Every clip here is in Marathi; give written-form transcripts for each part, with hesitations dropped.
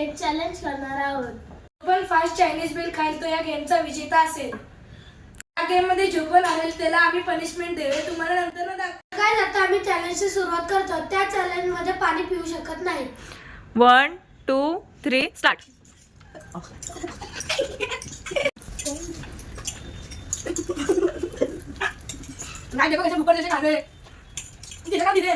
एक चॅलेंज करणार आहोत। पण फास्ट चायनीज बिल खाईल तो या गेमचा विजेता असेल। या गेम मध्ये जो पण हरेल त्याला आम्ही पनिशमेंट देऊ, तुम्हाला नंतर दाखवू। काय आता आम्ही चॅलेंजची सुरुवात करतो। त्या चॅलेंज मध्ये पाणी पिऊ शकत नाही। 1 2 3 स्टार्ट। नाही देखो कैसे ऊपर जैसे खाने दिले का दिले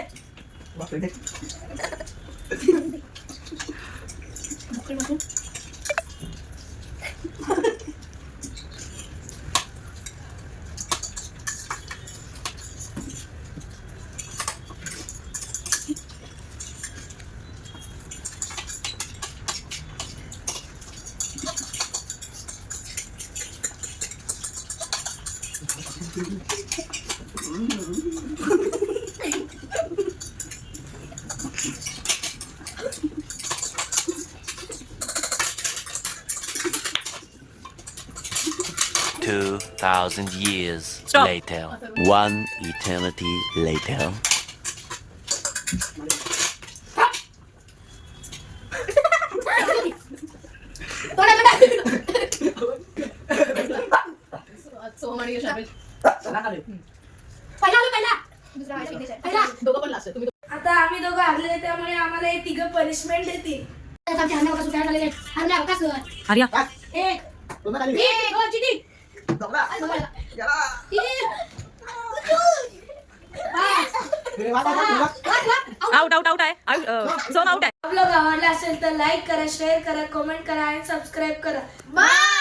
Two 2,000 years Stop. later. One eternity later. आता आम्ही दोघं हारले त्यामुळे आम्हाला हे तिघं पनिशमेंट देतील। आर्या एक आउट आउट आउट आहे झोन आउट आहे। आपलं आवडलं असेल तर लाईक करा, शेअर करा, कमेंट करा आणि सबस्क्राईब करा। बाय।